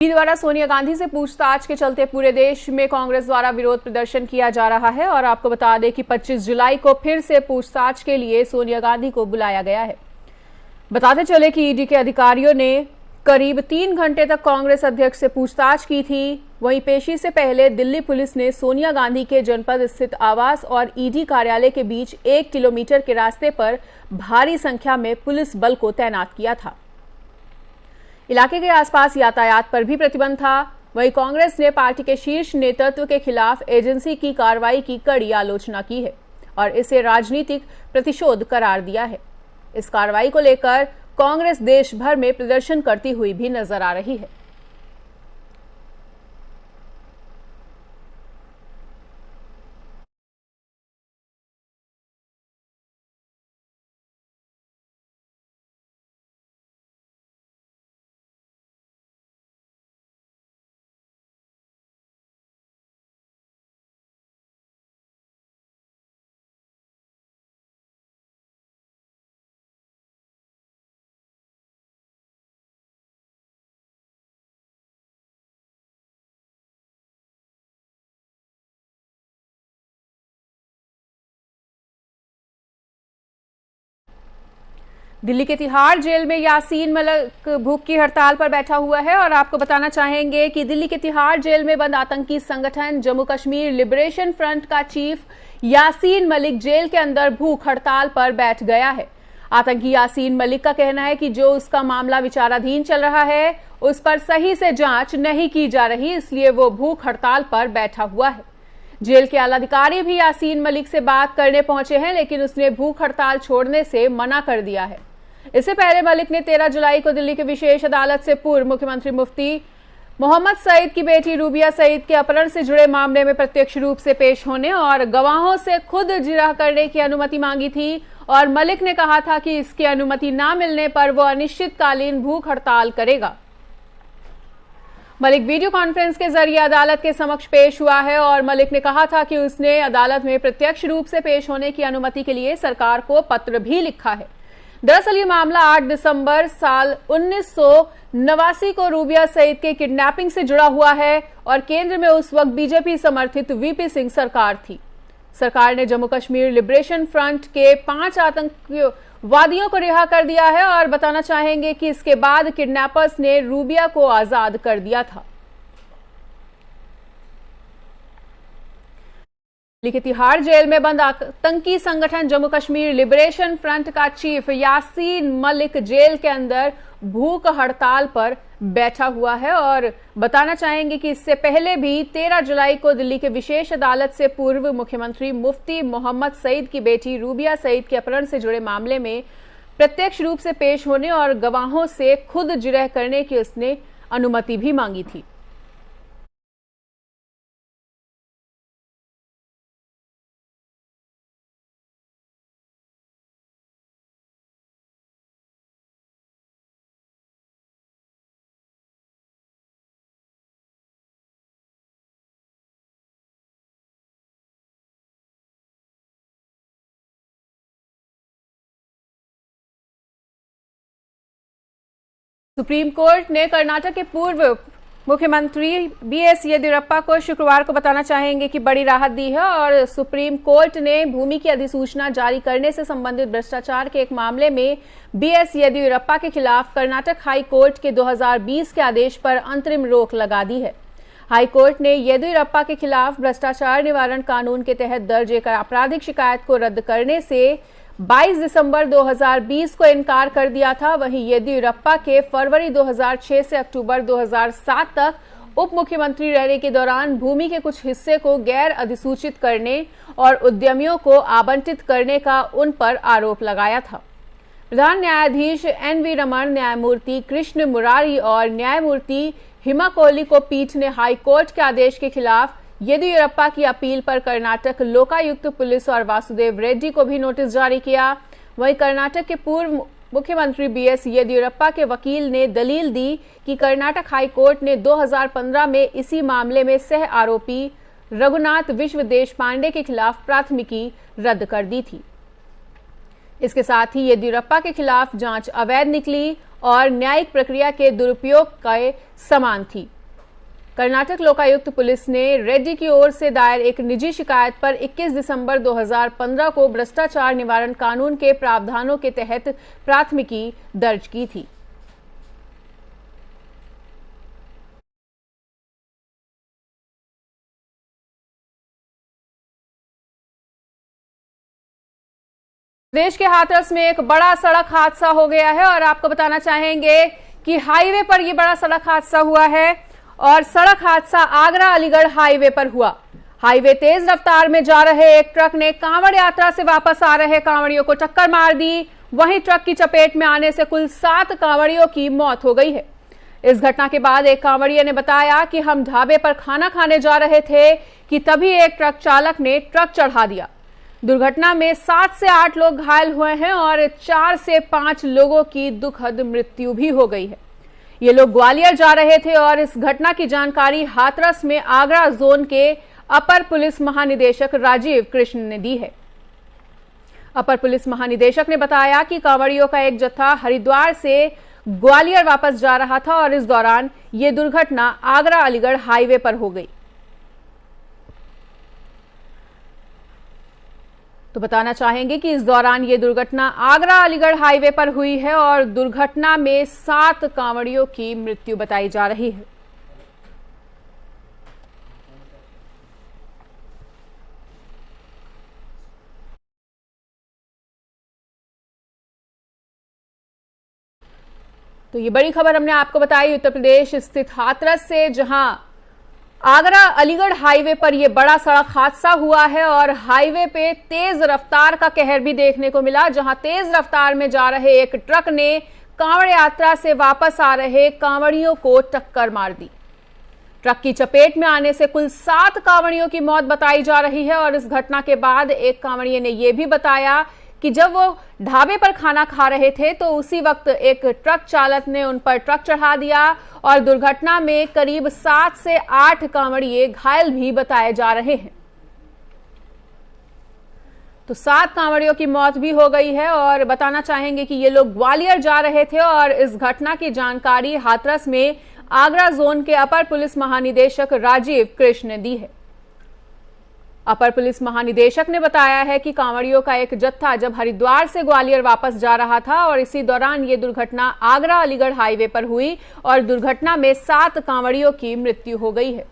ED द्वारा सोनिया गांधी से पूछताछ के चलते पूरे देश में कांग्रेस द्वारा विरोध प्रदर्शन किया जा रहा है और आपको बता दें कि 25 जुलाई को फिर से पूछताछ के लिए सोनिया गांधी को बुलाया गया है। बताते चले कि ईडी के अधिकारियों ने करीब 3 घंटे तक कांग्रेस अध्यक्ष से पूछताछ की थी। वहीं पेशी से पहले दिल्ली पुलिस ने सोनिया गांधी के जनपद स्थित आवास और ईडी कार्यालय के बीच 1 किलोमीटर के रास्ते पर भारी संख्या में पुलिस बल को तैनात किया था। इलाके के आसपास यातायात पर भी प्रतिबंध था। वहीं कांग्रेस ने पार्टी के शीर्ष नेतृत्व के खिलाफ एजेंसी की कार्रवाई की कड़ी आलोचना की है और इसे राजनीतिक प्रतिशोध करार दिया है। इस कार्रवाई को लेकर कांग्रेस देश भर में प्रदर्शन करती हुई भी नजर आ रही है। दिल्ली के तिहाड़ जेल में यासीन मलिक भूख की हड़ताल पर बैठा हुआ है और आपको बताना चाहेंगे कि दिल्ली के तिहाड़ जेल में बंद आतंकी संगठन जम्मू कश्मीर लिबरेशन फ्रंट का चीफ यासीन मलिक जेल के अंदर भूख हड़ताल पर बैठ गया है। आतंकी यासीन मलिक का कहना है कि जो उसका मामला विचाराधीन चल रहा है उस पर सही से जांच नहीं की जा रही, इसलिए वो भूख हड़ताल पर बैठा हुआ है। जेल के आला अधिकारी भी यासीन मलिक से बात करने पहुंचे हैं, लेकिन उसने भूख हड़ताल छोड़ने से मना कर दिया है। इससे पहले मलिक ने 13 जुलाई को दिल्ली की विशेष अदालत से पूर्व मुख्यमंत्री मुफ्ती मोहम्मद सईद की बेटी रूबिया सईद के अपहरण से जुड़े मामले में प्रत्यक्ष रूप से पेश होने और गवाहों से खुद जिरह करने की अनुमति मांगी थी और मलिक ने कहा था कि इसकी अनुमति न मिलने पर वो अनिश्चितकालीन भूख हड़ताल करेगा। मलिक वीडियो कॉन्फ्रेंस के जरिए अदालत के समक्ष पेश हुआ है और मलिक ने कहा था कि उसने अदालत में प्रत्यक्ष रूप से पेश होने की अनुमति के लिए सरकार को पत्र भी लिखा है। दरअसल ये मामला 8 दिसंबर साल 1989 को रूबिया सईद के किडनैपिंग से जुड़ा हुआ है और केंद्र में उस वक्त बीजेपी समर्थित वीपी सिंह सरकार थी। सरकार ने जम्मू कश्मीर लिबरेशन फ्रंट के 5 आतंकवादियों को रिहा कर दिया है और बताना चाहेंगे कि इसके बाद किडनैपर्स ने रूबिया को आजाद कर दिया था। दिल्ली के तिहाड़ जेल में बंद आतंकी संगठन जम्मू कश्मीर लिबरेशन फ्रंट का चीफ यासीन मलिक जेल के अंदर भूख हड़ताल पर बैठा हुआ है और बताना चाहेंगे कि इससे पहले भी 13 जुलाई को दिल्ली के विशेष अदालत से पूर्व मुख्यमंत्री मुफ्ती मोहम्मद सईद की बेटी रूबिया सईद के अपहरण से जुड़े मामले में प्रत्यक्ष रूप से पेश होने और गवाहों से खुद जिरह करने की उसने अनुमति भी मांगी थी। सुप्रीम कोर्ट ने कर्नाटक के पूर्व मुख्यमंत्री बीएस येदियुरप्पा को शुक्रवार को बताना चाहेंगे कि बड़ी राहत दी है और सुप्रीम कोर्ट ने भूमि की अधिसूचना जारी करने से संबंधित भ्रष्टाचार के एक मामले में बीएस येदियुरप्पा के खिलाफ कर्नाटक हाई कोर्ट के 2020 के आदेश पर अंतरिम रोक लगा दी है। हाई कोर्ट ने येदियुरप्पा के खिलाफ भ्रष्टाचार निवारण कानून के तहत दर्ज एक आपराधिक शिकायत को रद्द करने से 22 दिसंबर 2020 को इनकार कर दिया था। वहीं येदियुरप्पा के फरवरी 2006 से अक्टूबर 2007 तक उप मुख्यमंत्री रहने के दौरान भूमि के कुछ हिस्से को गैर अधिसूचित करने और उद्यमियों को आवंटित करने का उन पर आरोप लगाया था। प्रधान न्यायाधीश एन.वी. रमन, न्यायमूर्ति कृष्ण मुरारी और न्यायमूर्ति हिमा कोहली को पीठ ने हाई कोर्ट के आदेश के खिलाफ येदियुरप्पा की अपील पर कर्नाटक लोकायुक्त पुलिस और वासुदेव रेड्डी को भी नोटिस जारी किया। वहीं कर्नाटक के पूर्व मुख्यमंत्री बीएस येदियुरप्पा के वकील ने दलील दी कि कर्नाटक हाई कोर्ट ने 2015 में इसी मामले में सह आरोपी रघुनाथ विश्व देशपांडे के खिलाफ प्राथमिकी रद्द कर दी थी। इसके साथ ही येदियुरप्पा के खिलाफ जांच अवैध निकली और न्यायिक प्रक्रिया के दुरुपयोग के समान थी। कर्नाटक लोकायुक्त पुलिस ने रेड्डी की ओर से दायर एक निजी शिकायत पर 21 दिसंबर 2015 को भ्रष्टाचार निवारण कानून के प्रावधानों के तहत प्राथमिकी दर्ज की थी। देश के हाथरस में एक बड़ा सड़क हादसा हो गया है और आपको बताना चाहेंगे कि हाईवे पर यह बड़ा सड़क हादसा हुआ है और सड़क हादसा आगरा अलीगढ़ हाईवे पर हुआ। हाईवे तेज रफ्तार में जा रहे एक ट्रक ने कांवड़ यात्रा से वापस आ रहे कांवड़ियों को टक्कर मार दी। वहीं ट्रक की चपेट में आने से कुल 7 कांवड़ियों की मौत हो गई है। इस घटना के बाद एक कांवड़िया ने बताया कि हम ढाबे पर खाना खाने जा रहे थे कि तभी एक ट्रक चालक ने ट्रक चढ़ा दिया। दुर्घटना में 7 से 8 लोग घायल हुए हैं और 4 से 5 लोगों की दुखद मृत्यु भी हो गई है। ये लोग ग्वालियर जा रहे थे और इस घटना की जानकारी हाथरस में आगरा जोन के अपर पुलिस महानिदेशक राजीव कृष्ण ने दी है। अपर पुलिस महानिदेशक ने बताया कि कांवड़ियों का एक जत्था हरिद्वार से ग्वालियर वापस जा रहा था और इस दौरान ये दुर्घटना आगरा अलीगढ़ हाईवे पर हो गई। तो बताना चाहेंगे कि इस दौरान ये दुर्घटना आगरा अलीगढ़ हाईवे पर हुई है और दुर्घटना में 7 कांवड़ियों की मृत्यु बताई जा रही है। तो ये बड़ी खबर हमने आपको बताई उत्तर प्रदेश स्थित हाथरस से, जहां आगरा अलीगढ़ हाईवे पर यह बड़ा सड़क हादसा हुआ है और हाईवे पे तेज रफ्तार का कहर भी देखने को मिला, जहां तेज रफ्तार में जा रहे एक ट्रक ने कांवड़ यात्रा से वापस आ रहे कांवड़ियों को टक्कर मार दी। ट्रक की चपेट में आने से कुल 7 कांवड़ियों की मौत बताई जा रही है और इस घटना के बाद एक कांवड़िये ने यह भी बताया कि जब वो ढाबे पर खाना खा रहे थे तो उसी वक्त एक ट्रक चालक ने उन पर ट्रक चढ़ा दिया और दुर्घटना में करीब 7 से 8 कांवड़िये घायल भी बताए जा रहे हैं। तो 7 कांवड़ियों की मौत भी हो गई है और बताना चाहेंगे कि ये लोग ग्वालियर जा रहे थे और इस घटना की जानकारी हाथरस में आगरा जोन के अपर पुलिस महानिदेशक राजीव कृष्ण ने दी है। अपर पुलिस महानिदेशक ने बताया है कि कांवड़ियों का एक जत्था जब हरिद्वार से ग्वालियर वापस जा रहा था और इसी दौरान ये दुर्घटना आगरा अलीगढ़ हाईवे पर हुई और दुर्घटना में 7 कांवड़ियों की मृत्यु हो गई है।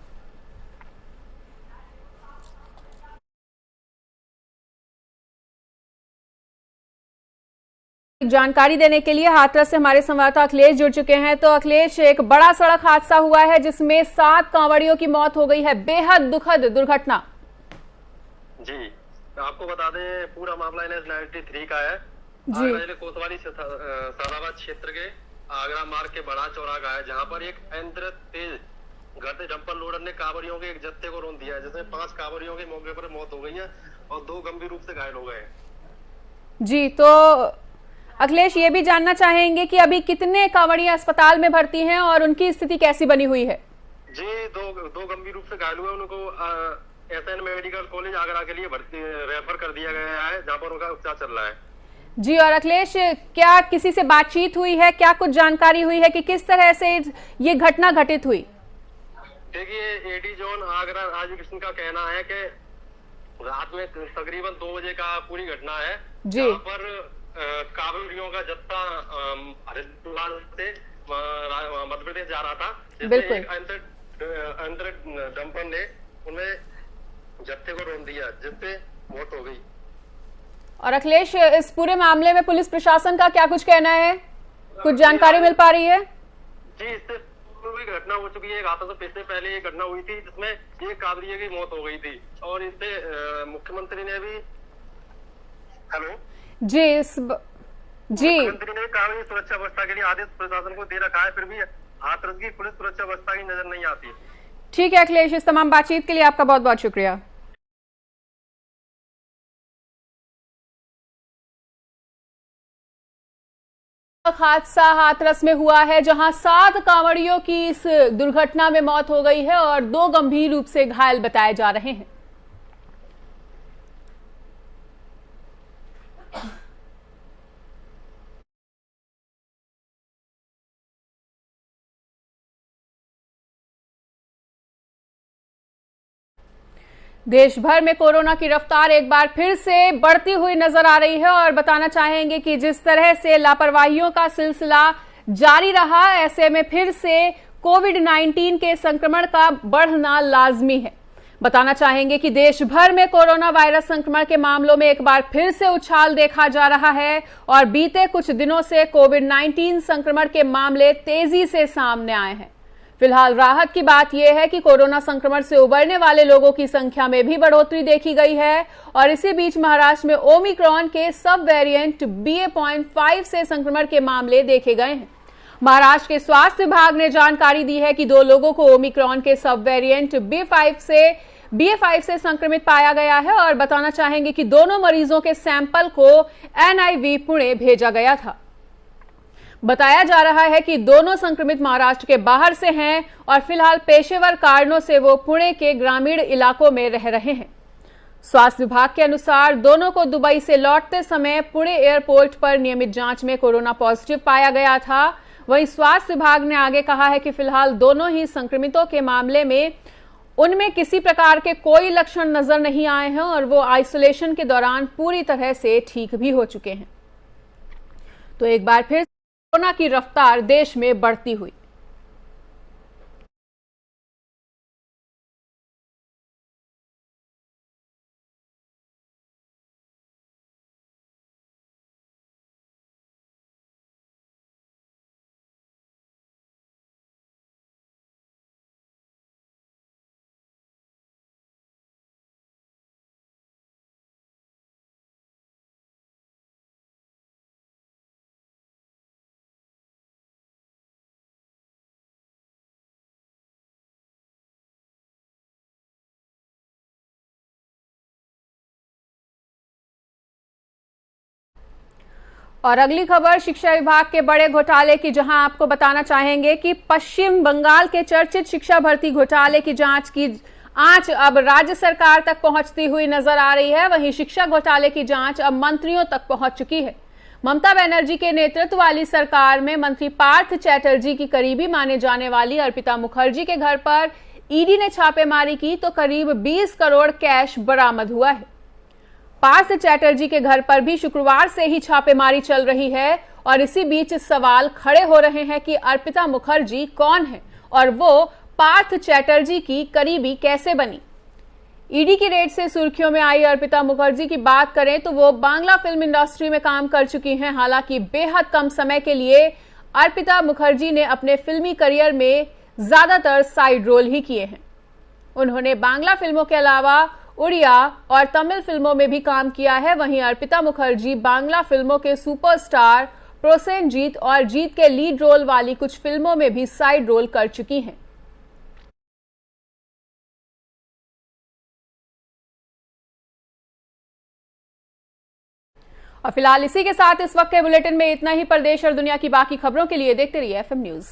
जानकारी देने के लिए हाथरस से हमारे संवाददाता अखिलेश जुड़ चुके हैं। तो अखिलेश, एक बड़ा सड़क हादसा हुआ है जिसमें 7 कांवड़ियों की मौत हो गई है, बेहद दुखद दुर्घटना। जी, आपको बता दें पूरा मामला NH 93 का है। जी, कोतवाली सादाबाद क्षेत्र के आगरा मार्ग के बड़ा चौराहा का है, जहां पर एक यंत्र तेज घटे डंपर लोडर ने कांवड़ियों के एक जत्थे को रौंद दिया है, जिसमें 5 कांवड़ियों की मौके पर मौत हो गई है और 2 गंभीर रूप से घायल हो गए हैं। जी, तो अखिलेश, ये भी जानना चाहेंगे कि अभी कितने कांवड़ियां अस्पताल में भर्ती हैं और उनकी स्थिति कैसी बनी हुई है? जी, दो गंभीर रूप से घायल हुए, उनको SN मेडिकल कॉलेज आगरा के लिए भर्ती रेफर कर दिया गया है, जहां पर उनका उपचार चल रहा है। जी, और अखिलेश, क्या किसी से बातचीत हुई है, क्या कुछ जानकारी हुई है कि किस तरह से ये घटना घटित हुई? देखिए, AD जोन आगरा राजीव कृष्ण का कहना है कि रात में तकरीबन 2 बजे का पूरी घटना है, जहां पर कांवड़ियों का जत्था हरिद्वार से मध्य प्रदेश जा रहा था, जिसमें एक अंतर डंपर ने उनमें जत्थे को रौंद दिया, जिससे मौत हो गई। और अखिलेश, इस पूरे मामले में पुलिस प्रशासन का क्या कुछ कहना है, कुछ जानकारी मिल पा रही है? जी, इससे पूर्व भी घटना हो चुकी है, एक हादसा से पहले ये घटना हुई थी जिसमें एक कांवड़िये की मौत हो गई थी और इससे मुख्यमंत्री ने भी मुख्यमंत्री ने कानूनी सुरक्षा व्यवस्था के लिए आदेश प्रशासन को दे रखा है, फिर भी हाथरस की पुलिस सुरक्षा व्यवस्था की नजर नहीं आती। ठीक है अखिलेश, इस तमाम बातचीत के लिए आपका बहुत बहुत शुक्रिया। हादसा हाथरस में हुआ है, जहां 7 कांवड़ियों की इस दुर्घटना में मौत हो गई है और 2 गंभीर रूप से घायल बताए जा रहे हैं। देश भर में कोरोना की रफ्तार एक बार फिर से बढ़ती हुई नजर आ रही है और बताना चाहेंगे कि जिस तरह से लापरवाहियों का सिलसिला जारी रहा, ऐसे में फिर से कोविड-19 के संक्रमण का बढ़ना लाजमी है। बताना चाहेंगे कि देश भर में कोरोना वायरस संक्रमण के मामलों में एक बार फिर से उछाल देखा जा रहा है और बीते कुछ दिनों से कोविड-19 संक्रमण के मामले तेजी से सामने आए हैं। फिलहाल राहत की बात यह है कि कोरोना संक्रमण से उबरने वाले लोगों की संख्या में भी बढ़ोतरी देखी गई है और इसी बीच महाराष्ट्र में ओमिक्रॉन के सब वेरिएंट BA.5 से संक्रमण के मामले देखे गए हैं। महाराष्ट्र के स्वास्थ्य विभाग ने जानकारी दी है कि 2 लोगों को ओमिक्रॉन के सब वेरिएंट BA.5 से संक्रमित पाया गया है और बताना चाहेंगे कि दोनों मरीजों के सैंपल को NIV पुणे भेजा गया था। बताया जा रहा है कि दोनों संक्रमित महाराष्ट्र के बाहर से हैं और फिलहाल पेशेवर कारणों से वो पुणे के ग्रामीण इलाकों में रह रहे हैं। स्वास्थ्य विभाग के अनुसार दोनों को दुबई से लौटते समय पुणे एयरपोर्ट पर नियमित जांच में कोरोना पॉजिटिव पाया गया था। वहीं स्वास्थ्य विभाग ने आगे कहा है कि फिलहाल दोनों ही संक्रमितों के मामले में उनमें किसी प्रकार के कोई लक्षण नजर नहीं आए हैं और वो आइसोलेशन के दौरान पूरी तरह से ठीक भी हो चुके हैं। तो एक बार फिर कोरोना की रफ्तार देश में बढ़ती हुई। और अगली खबर शिक्षा विभाग के बड़े घोटाले की, जहां आपको बताना चाहेंगे कि पश्चिम बंगाल के चर्चित शिक्षा भर्ती घोटाले की जांच की आंच अब राज्य सरकार तक पहुंचती हुई नजर आ रही है। वहीं शिक्षा घोटाले की जांच अब मंत्रियों तक पहुंच चुकी है। ममता बनर्जी के नेतृत्व वाली सरकार में मंत्री पार्थ चैटर्जी की करीबी माने जाने वाली अर्पिता मुखर्जी के घर पर ईडी ने छापेमारी की तो करीब 20 करोड़ कैश बरामद हुआ है। पार्थ चैटर्जी के घर पर भी शुक्रवार से ही छापेमारी चल रही है और इसी बीच सवाल खड़े हो रहे हैं कि अर्पिता मुखर्जी कौन है और वो पार्थ चैटर्जी की करीबी कैसे बनी। ईडी की रेड से सुर्खियों में आई अर्पिता मुखर्जी की बात करें तो वो बांग्ला फिल्म इंडस्ट्री में काम कर चुकी हैं। हालांकि बेहद कम समय के लिए अर्पिता मुखर्जी ने अपने फिल्मी करियर में ज्यादातर साइड रोल ही किए हैं। उन्होंने बांग्ला फिल्मों के अलावा उड़िया और तमिल फिल्मों में भी काम किया है। वहीं अर्पिता मुखर्जी बांग्ला फिल्मों के सुपरस्टार प्रोसेनजीत और जीत के लीड रोल वाली कुछ फिल्मों में भी साइड रोल कर चुकी हैं। और फिलहाल इसी के साथ इस वक्त के बुलेटिन में इतना ही। प्रदेश और दुनिया की बाकी खबरों के लिए देखते रहिए FM न्यूज।